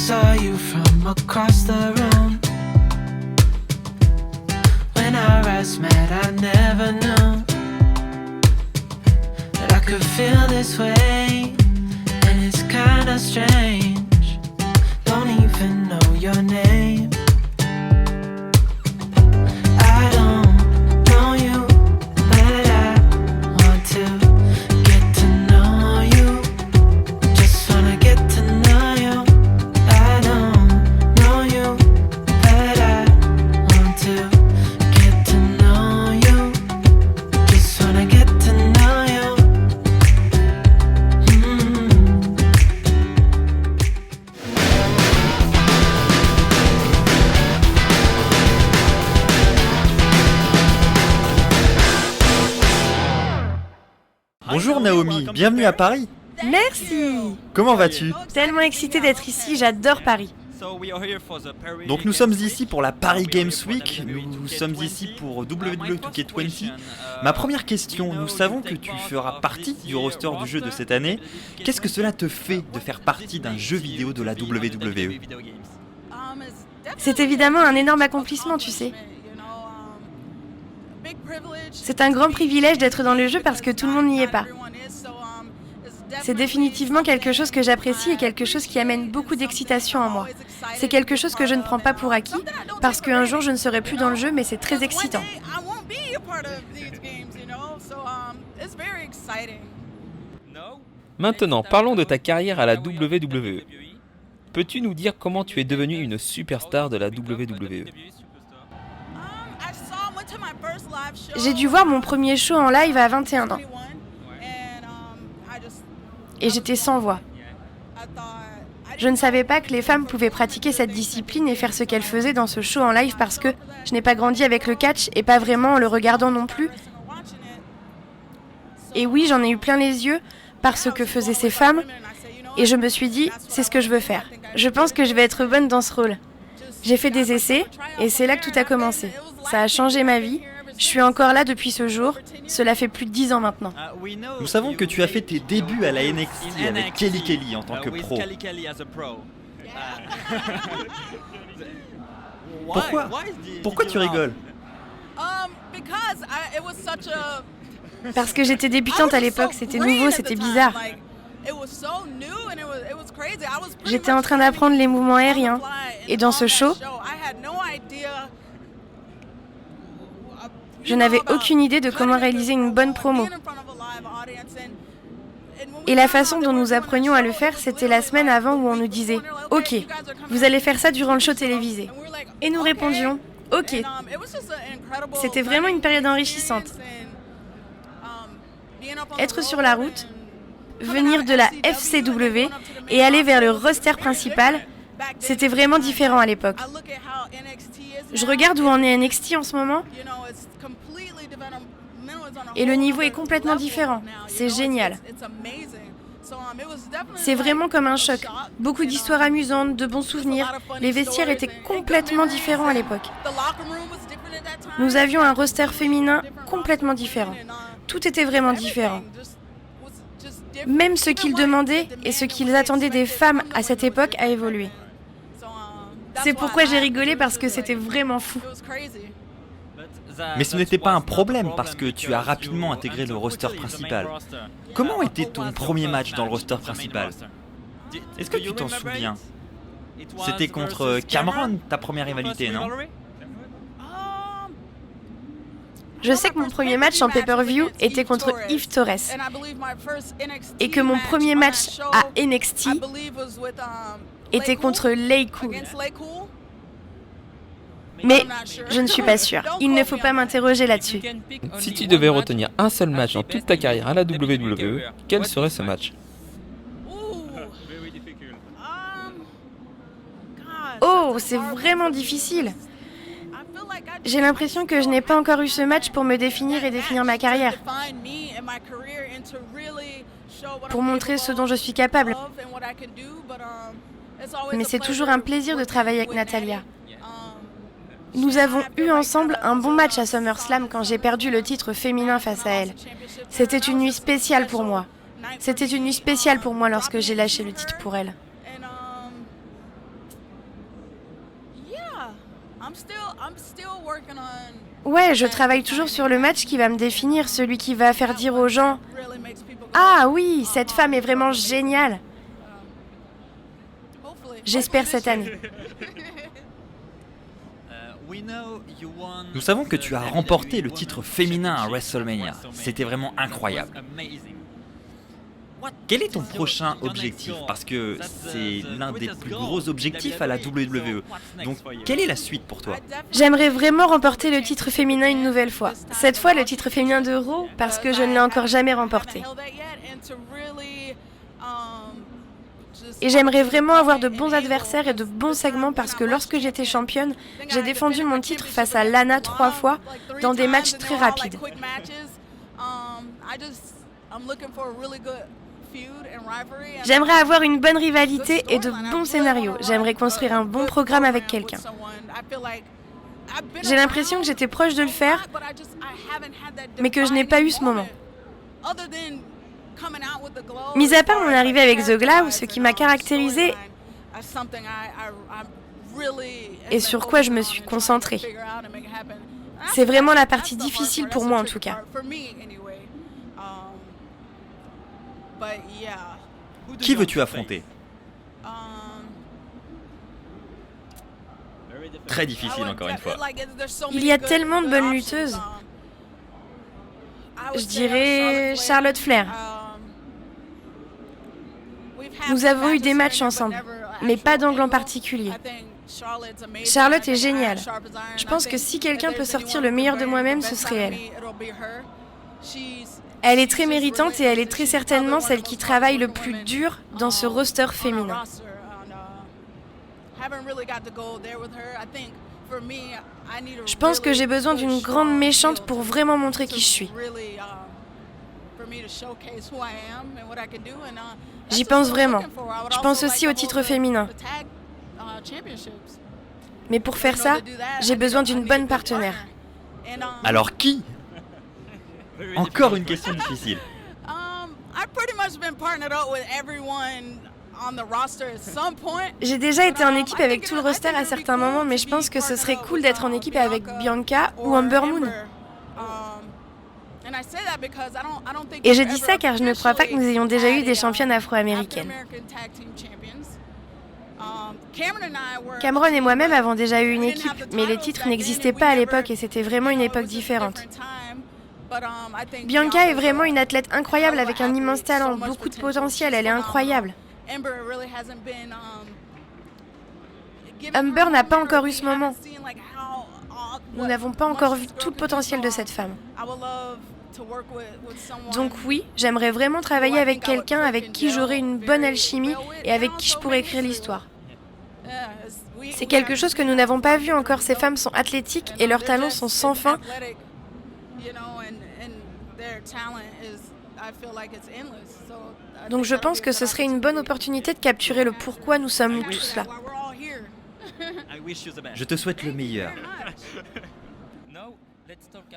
saw you from across the room. When our eyes met, I never knew that I could feel this way, and it's kinda strange. Don't even know your name. I don't know you, but I want to get to know you. Just wanna get to know you. I don't know you, but I want to get to know you. Just wanna get to know you. Bonjour Naomi, bienvenue à Paris. Merci. Comment vas-tu? Tellement excitée d'être ici, j'adore Paris. Donc nous sommes ici pour la Paris Games Week, nous sommes ici pour WWE 2K20. Ma première question, nous savons que tu feras partie du roster du jeu de cette année. Qu'est-ce que cela te fait de faire partie d'un jeu vidéo de la WWE? C'est évidemment un énorme accomplissement, tu sais. C'est un grand privilège d'être dans le jeu parce que tout le monde n'y est pas. C'est définitivement quelque chose que j'apprécie et quelque chose qui amène beaucoup d'excitation en moi. C'est quelque chose que je ne prends pas pour acquis, parce qu'un jour je ne serai plus dans le jeu, mais c'est très excitant. Maintenant, parlons de ta carrière à la WWE. Peux-tu nous dire comment tu es devenue une superstar de la WWE? J'ai dû voir mon premier show en live à 21 ans. Et j'étais sans voix. Je ne savais pas que les femmes pouvaient pratiquer cette discipline et faire ce qu'elles faisaient dans ce show en live parce que je n'ai pas grandi avec le catch et pas vraiment en le regardant non plus. Et oui, j'en ai eu plein les yeux par ce que faisaient ces femmes et je me suis dit, c'est ce que je veux faire. Je pense que je vais être bonne dans ce rôle. J'ai fait des essais et c'est là que tout a commencé. Ça a changé ma vie. Je suis encore là depuis ce jour. Cela fait plus de 10 ans maintenant. Nous savons que tu as fait tes débuts à la NXT avec Kelly Kelly en tant que pro. Pourquoi tu rigoles? Parce que j'étais débutante à l'époque, c'était nouveau, c'était bizarre. J'étais en train d'apprendre les mouvements aériens. Et dans ce show, je n'avais aucune idée de comment réaliser une bonne promo. Et la façon dont nous apprenions à le faire, c'était la semaine avant où on nous disait « Ok, vous allez faire ça durant le show télévisé. » Et nous répondions « Ok. » C'était vraiment une période enrichissante. Être sur la route, venir de la FCW et aller vers le roster principal, c'était vraiment différent à l'époque. Je regarde où en est NXT en ce moment et le niveau est complètement différent. C'est génial. C'est vraiment comme un choc. Beaucoup d'histoires amusantes, de bons souvenirs. Les vestiaires étaient complètement différents à l'époque. Nous avions un roster féminin complètement différent. Tout était vraiment différent. Même ce qu'ils demandaient et ce qu'ils attendaient des femmes à cette époque a évolué. C'est pourquoi j'ai rigolé parce que c'était vraiment fou. Mais ce n'était pas un problème parce que tu as rapidement intégré le roster principal. Comment était ton premier match dans le roster principal? Est-ce que tu t'en souviens? C'était contre Cameron, ta première rivalité, non? Je sais que mon premier match en pay-per-view était contre Yves Torres et que mon premier match à NXT était contre Lay Cool. Mais je ne suis pas sûre. Il ne faut pas m'interroger là-dessus. Si tu devais retenir un seul match dans toute ta carrière à la WWE, quel serait ce match? Oh, c'est vraiment difficile. J'ai l'impression que je n'ai pas encore eu ce match pour me définir et définir ma carrière. Pour montrer ce dont je suis capable. Mais c'est toujours un plaisir de travailler avec Natalya. Nous avons eu ensemble un bon match à SummerSlam quand j'ai perdu le titre féminin face à elle. C'était une nuit spéciale pour moi. C'était une nuit spéciale pour moi lorsque j'ai lâché le titre pour elle. Ouais, je travaille toujours sur le match qui va me définir, celui qui va faire dire aux gens « Ah oui, cette femme est vraiment géniale !» J'espère cette année. Nous savons que tu as remporté le titre féminin à WrestleMania. C'était vraiment incroyable. Quel est ton prochain objectif? Parce que c'est l'un des plus gros objectifs à la WWE. Donc, quelle est la suite pour toi? J'aimerais vraiment remporter le titre féminin une nouvelle fois. Cette fois, le titre féminin de Raw, parce que je ne l'ai encore jamais remporté. Et j'aimerais vraiment avoir de bons adversaires et de bons segments parce que lorsque j'étais championne, j'ai défendu mon titre face à Lana 3 fois dans des matchs très rapides. J'aimerais avoir une bonne rivalité et de bons scénarios. J'aimerais construire un bon programme avec quelqu'un. J'ai l'impression que j'étais proche de le faire, mais que je n'ai pas eu ce moment. Mis à part mon arrivée avec The Glow, ce qui m'a caractérisée et sur quoi je me suis concentrée. C'est vraiment la partie difficile pour moi en tout cas. Qui veux-tu affronter? Très difficile encore une fois. Il y a tellement de bonnes lutteuses. Je dirais Charlotte Flair. Nous avons eu des matchs ensemble, mais pas d'angle en particulier. Charlotte est géniale. Je pense que si quelqu'un peut sortir le meilleur de moi-même, ce serait elle. Elle est très méritante et elle est très certainement celle qui travaille le plus dur dans ce roster féminin. Je pense que j'ai besoin d'une grande méchante pour vraiment montrer qui je suis. J'y pense vraiment. Je pense aussi au titre féminin. Mais pour faire ça, j'ai besoin d'une bonne partenaire. Alors qui? Encore une question difficile. J'ai déjà été en équipe avec tout le roster à certains moments, mais je pense que ce serait cool d'être en équipe avec Bianca ou Ember Moon. Et je dis ça car je ne crois pas que nous ayons déjà eu des championnes afro-américaines. Cameron et moi-même avons déjà eu une équipe, mais les titres n'existaient pas à l'époque et c'était vraiment une époque différente. Bianca est vraiment une athlète incroyable avec un immense talent, beaucoup de potentiel, elle est incroyable. Ember n'a pas encore eu ce moment. Nous n'avons pas encore vu tout le potentiel de cette femme. Donc oui, j'aimerais vraiment travailler avec quelqu'un avec qui j'aurais une bonne alchimie et avec qui je pourrais écrire l'histoire. C'est quelque chose que nous n'avons pas vu encore. Ces femmes sont athlétiques et leurs talents sont sans fin. Donc je pense que ce serait une bonne opportunité de capturer le pourquoi nous sommes tous là. Je te souhaite le meilleur.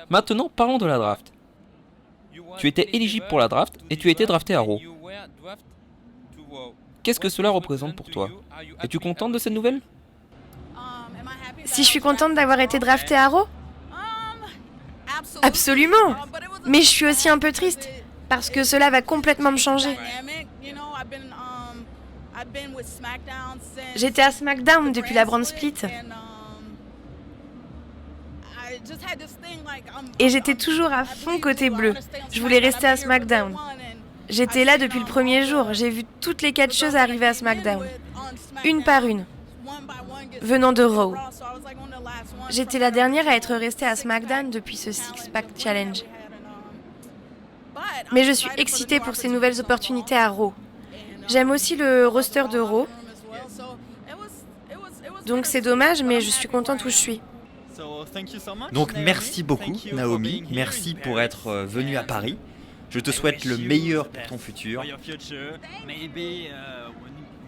Maintenant, parlons de la draft. Tu étais éligible pour la draft et tu as été drafté à Raw. Qu'est-ce que cela représente pour toi? Es-tu contente de cette nouvelle? Si je suis contente d'avoir été draftée à Raw? Absolument! Mais je suis aussi un peu triste, parce que cela va complètement me changer. J'étais à SmackDown depuis la Brand Split. Et j'étais toujours à fond côté bleu. Je voulais rester à SmackDown. J'étais là depuis le premier jour. J'ai vu toutes les catcheuses arriver à SmackDown. Une par une. Venant de Raw. J'étais la dernière à être restée à SmackDown depuis ce Six Pack Challenge. Mais je suis excitée pour ces nouvelles opportunités à Raw. J'aime aussi le roster de Raw. Donc c'est dommage, mais je suis contente où je suis. Donc merci beaucoup Naomi, merci pour être venue à Paris. Je te souhaite le meilleur pour ton futur.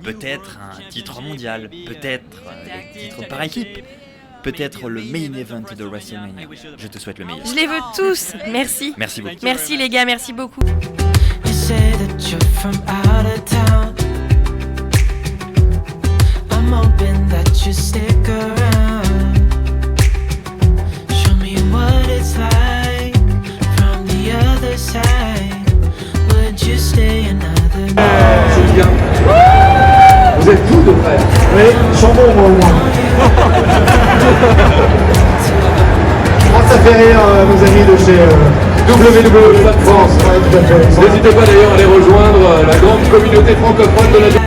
Peut-être un titre mondial, peut-être des titres par équipe, peut-être le main event de WrestleMania. Je te souhaite le meilleur. Je les veux tous, merci. Merci beaucoup. Merci les gars, merci beaucoup. You say that you're from out of town. I'm hoping that you stick around. êtes tous deux frères. Oui, chambon moi au moins. Moi ça fait rire nos amis de chez WWE France. Ouais, tout à fait. N'hésitez pas d'ailleurs à les rejoindre, la grande communauté francophone de la